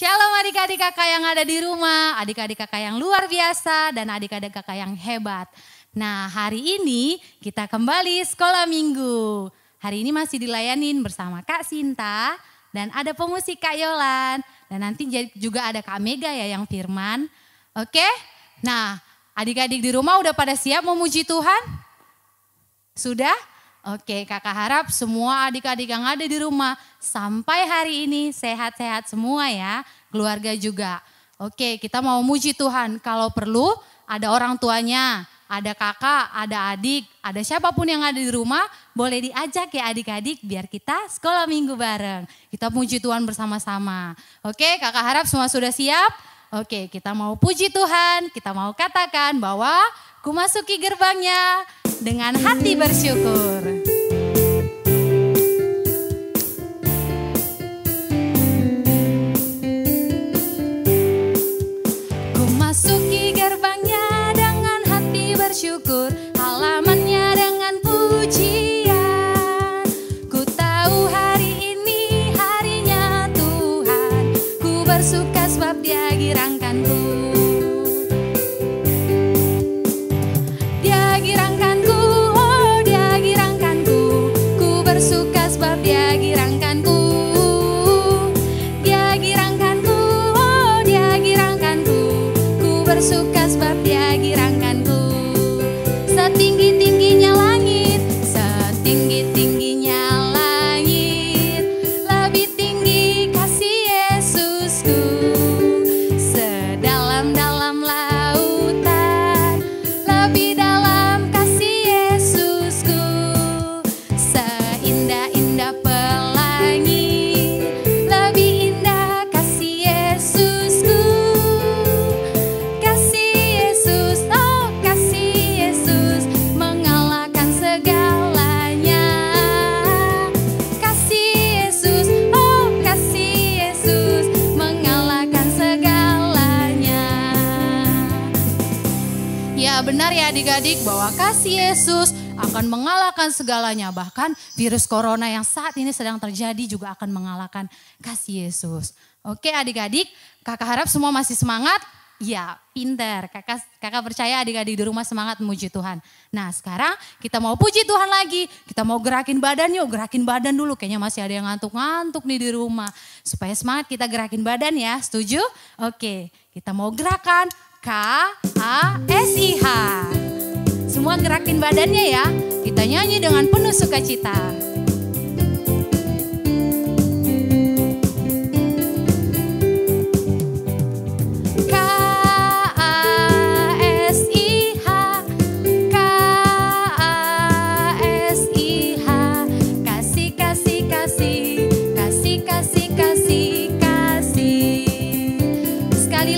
Shalom adik-adik kakak yang ada di rumah, adik-adik kakak yang luar biasa dan adik-adik kakak yang hebat. Nah, hari ini kita kembali sekolah minggu. Hari ini masih dilayanin bersama Kak Sinta dan ada pemusik Kak Yolan. Dan nanti juga ada Kak Mega ya yang firman. Oke, nah adik-adik di rumah udah pada siap memuji Tuhan? Sudah? Oke, kakak harap semua adik-adik yang ada di rumah sampai hari ini sehat-sehat semua ya, keluarga juga. Oke, kita mau muji Tuhan. Kalau perlu ada orang tuanya, ada kakak, ada adik, ada siapapun yang ada di rumah, boleh diajak ya adik-adik biar kita sekolah minggu bareng. Kita puji Tuhan bersama-sama. Oke, kakak harap semua sudah siap? Oke, kita mau puji Tuhan, kita mau katakan bahwa ku masuki gerbangnya dengan hati bersyukur. Ku masuki gerbangnya dengan hati bersyukur, halamannya dengan pujian. Ku tahu hari ini harinya Tuhan, ku bersuka sebab Dia girangkanku. Bersuka sebab Dia girangkanku. Setinggi-tingginya langit, setinggi-tingginya langit, lebih tinggi kasih Yesusku. Sedalam-dalam lautan, lebih dalam kasih Yesusku. Seindah-indah pelangi, lebih indah kasih Yesusku. Benar ya adik-adik bahwa kasih Yesus akan mengalahkan segalanya. Bahkan virus corona yang saat ini sedang terjadi juga akan mengalahkan kasih Yesus. Oke adik-adik, kakak harap semua masih semangat? Ya pinter, kakak percaya adik-adik di rumah semangat memuji Tuhan. Nah sekarang kita mau puji Tuhan lagi, kita mau gerakin badan yuk, gerakin badan dulu. Kayaknya masih ada yang ngantuk-ngantuk nih di rumah. Supaya semangat kita gerakin badan ya, setuju? Oke, kita mau gerakan KASIH. Semua gerakin badannya ya. Kita nyanyi dengan penuh sukacita. Sekali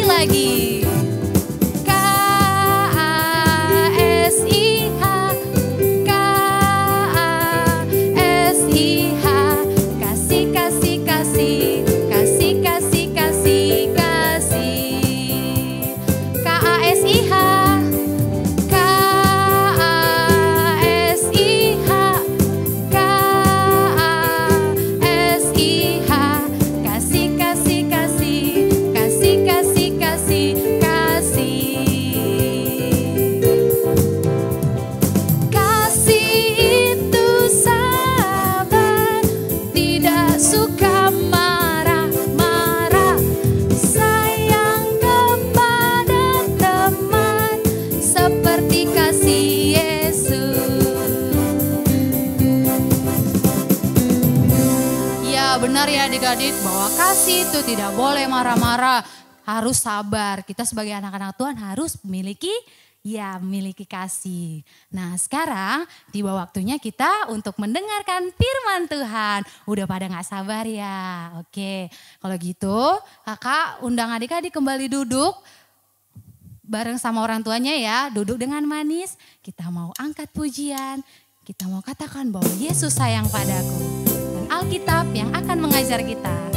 lagi. KASIH, KASIH, kasih, kasih, kasih, kasih, kasih, kasih, kasih. KASIH, KASIH, KASIH, kasih, kasih, kasih. Benar ya adik-adik bahwa kasih itu tidak boleh marah-marah, harus sabar. Kita sebagai anak-anak Tuhan harus memiliki Ya, memiliki kasih. Nah, sekarang tiba waktunya kita untuk mendengarkan firman Tuhan. Udah pada gak sabar ya? Oke, kalau gitu kakak undang adik-adik kembali duduk bareng sama orang tuanya ya. Duduk dengan manis, kita mau angkat pujian. Kita mau katakan bahwa Yesus sayang padaku. Dan Alkitab yang akan mengajar kita.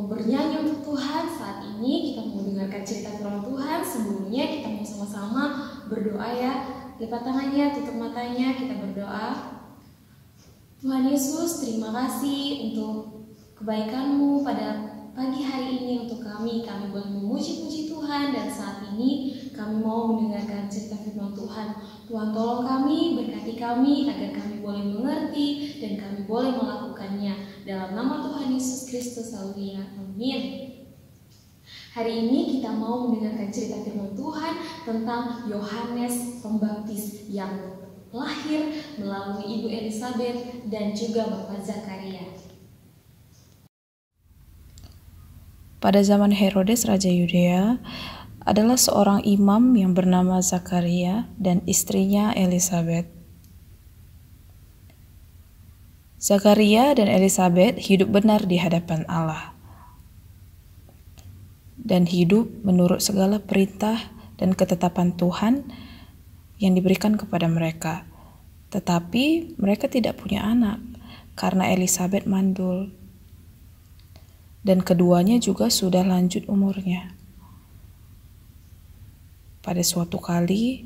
Bernyanyi untuk Tuhan. Saat ini kita mau dengarkan cerita firman Tuhan. Sebelumnya kita mau sama-sama berdoa ya. Lipat tangannya, tutup matanya, kita berdoa. Tuhan Yesus, terima kasih untuk kebaikan-Mu pada pagi hari ini untuk kami. Kami boleh memuji-puji Tuhan dan saat ini kami mau mendengarkan cerita firman Tuhan. Tuhan tolong kami, berkati kami agar kami boleh mengerti dan kami boleh melakukannya. Dalam nama Tuhan Yesus Kristus, haleluya, amin. Hari ini kita mau mendengarkan cerita firman Tuhan tentang Yohanes Pembaptis yang lahir melalui Ibu Elisabet dan juga Bapak Zakaria. Pada zaman Herodes Raja Yudea, adalah seorang imam yang bernama Zakaria dan istrinya Elisabet. Zakaria dan Elisabet hidup benar di hadapan Allah dan hidup menurut segala perintah dan ketetapan Tuhan yang diberikan kepada mereka. Tetapi mereka tidak punya anak karena Elisabet mandul dan keduanya juga sudah lanjut umurnya. Pada suatu kali,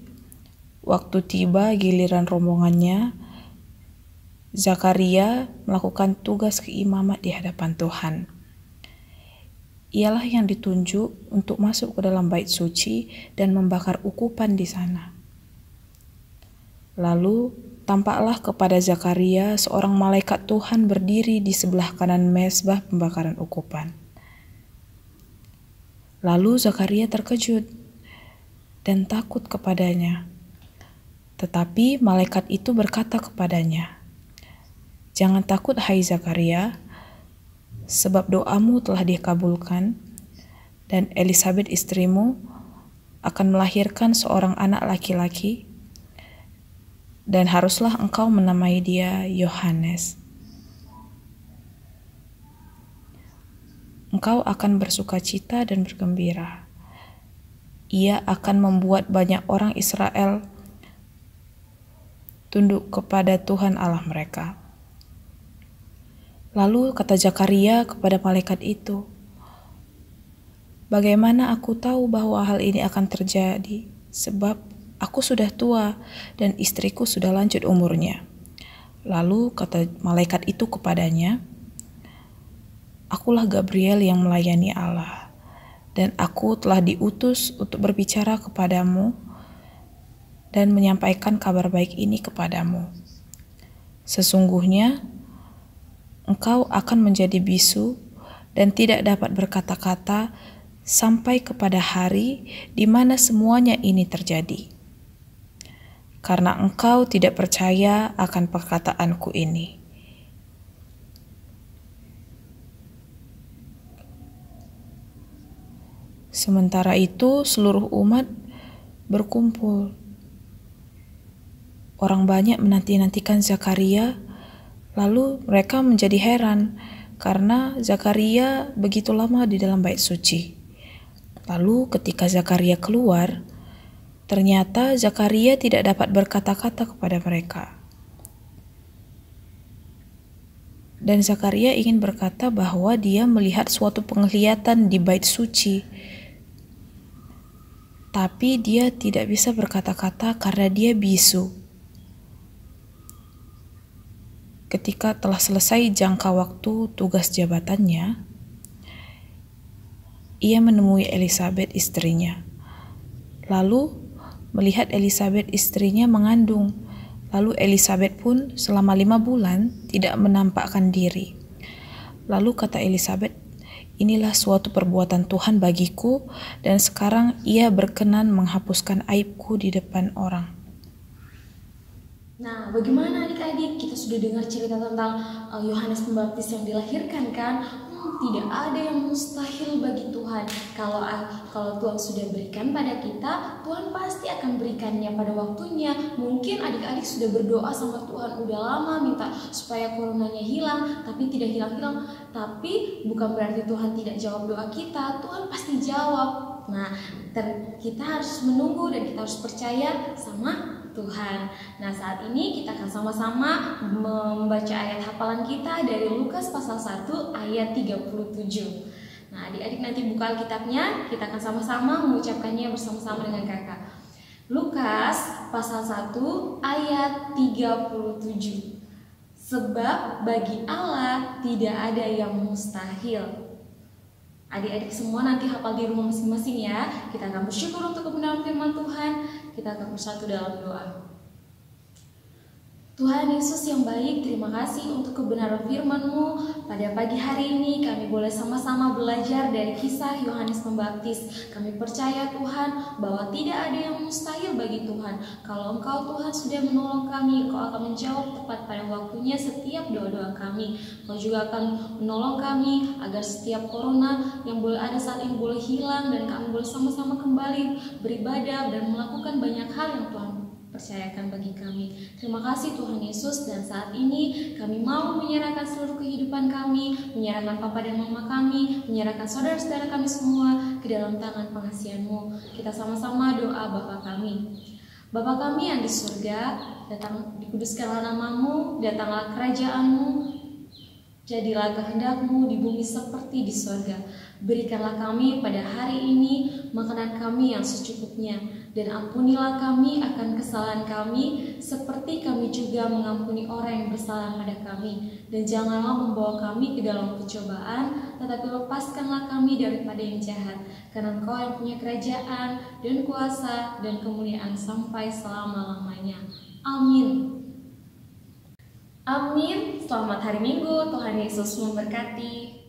waktu tiba giliran rombongannya, Zakaria melakukan tugas keimamat di hadapan Tuhan. Ialah yang ditunjuk untuk masuk ke dalam bait suci dan membakar ukupan di sana. Lalu tampaklah kepada Zakaria seorang malaikat Tuhan berdiri di sebelah kanan mezbah pembakaran ukupan. Lalu Zakaria terkejut dan takut kepadanya. Tetapi malaikat itu berkata kepadanya, "Jangan takut hai Zakaria, sebab doamu telah dikabulkan, dan Elisabet istrimu akan melahirkan seorang anak laki-laki, dan haruslah engkau menamai dia Yohanes. Engkau akan bersukacita dan bergembira, Ia akan membuat banyak orang Israel tunduk kepada Tuhan Allah mereka. Lalu kata Zakaria kepada malaikat itu, "Bagaimana aku tahu bahwa hal ini akan terjadi? Sebab aku sudah tua dan istriku sudah lanjut umurnya." Lalu kata malaikat itu kepadanya, "Akulah Gabriel yang melayani Allah, dan aku telah diutus untuk berbicara kepadamu dan menyampaikan kabar baik ini kepadamu. Sesungguhnya engkau akan menjadi bisu dan tidak dapat berkata-kata sampai kepada hari di mana semuanya ini terjadi. Karena engkau tidak percaya akan perkataanku ini." Sementara itu seluruh umat berkumpul. Orang banyak menanti-nantikan Zakaria, lalu mereka menjadi heran karena Zakaria begitu lama di dalam bait suci. Lalu ketika Zakaria keluar, ternyata Zakaria tidak dapat berkata-kata kepada mereka. Dan Zakaria ingin berkata bahwa dia melihat suatu penglihatan di bait suci. Tapi dia tidak bisa berkata-kata karena dia bisu. Ketika telah selesai jangka waktu tugas jabatannya, ia menemui Elisabet istrinya. Lalu melihat Elisabet istrinya mengandung. Lalu Elisabet pun selama 5 bulan tidak menampakkan diri. Lalu kata Elisabet, "Inilah suatu perbuatan Tuhan bagiku, dan sekarang ia berkenan menghapuskan aibku di depan orang." Nah, bagaimana adik-adik? Kita sudah dengar cerita tentang Yohanes Pembaptis yang dilahirkan kan? Tidak ada yang mustahil bagi Tuhan. Kalau Tuhan sudah berikan pada kita, Tuhan pasti akan berikannya pada waktunya. Mungkin adik-adik sudah berdoa sama Tuhan udah lama, minta supaya coronanya hilang, tapi tidak hilang-hilang. Tapi bukan berarti Tuhan tidak jawab doa kita. Tuhan pasti jawab. Nah, kita harus menunggu dan kita harus percaya sama Tuhan. Nah, saat ini kita akan sama-sama membaca ayat hafalan kita dari Lukas pasal 1 ayat 37. Nah, adik-adik nanti buka Alkitabnya, kita akan sama-sama mengucapkannya bersama-sama dengan kakak. Lukas pasal 1 ayat 37. Sebab bagi Allah tidak ada yang mustahil. Adik-adik semua nanti hafal di rumah masing-masing ya. Kita akan bersyukur untuk kebenaran firman Tuhan. Kita akan bersatu dalam doa. Tuhan Yesus yang baik, terima kasih untuk kebenaran firman-Mu. Pada pagi hari ini kami boleh sama-sama belajar dari kisah Yohanes Pembaptis. Kami percaya Tuhan bahwa tidak ada yang mustahil bagi Tuhan. Kalau Engkau Tuhan sudah menolong kami, Engkau akan menjawab tepat pada waktunya setiap doa-doa kami. Engkau juga akan menolong kami agar setiap corona yang boleh ada saat ini boleh hilang, dan kami boleh sama-sama kembali beribadah dan melakukan banyak hal yang Tuhan percayakan bagi kami. Terima kasih Tuhan Yesus, dan saat ini kami mau menyerahkan seluruh kehidupan kami, menyerahkan papa dan mama kami, menyerahkan saudara-saudara kami semua ke dalam tangan pengasihan-Mu. Kita sama-sama doa Bapa kami. Bapa kami yang di surga, dikuduskanlah nama-Mu, datanglah kerajaan-Mu, jadilah kehendak-Mu di bumi seperti di surga. Berikanlah kami pada hari ini makanan kami yang secukupnya, dan ampunilah kami akan kesalahan kami seperti kami juga mengampuni orang yang bersalah pada kami. Dan janganlah membawa kami ke dalam pencobaan, tetapi lepaskanlah kami daripada yang jahat. Karena Engkau yang punya kerajaan dan kuasa dan kemuliaan sampai selama-lamanya. Amin. Amin. Selamat hari Minggu. Tuhan Yesus memberkati.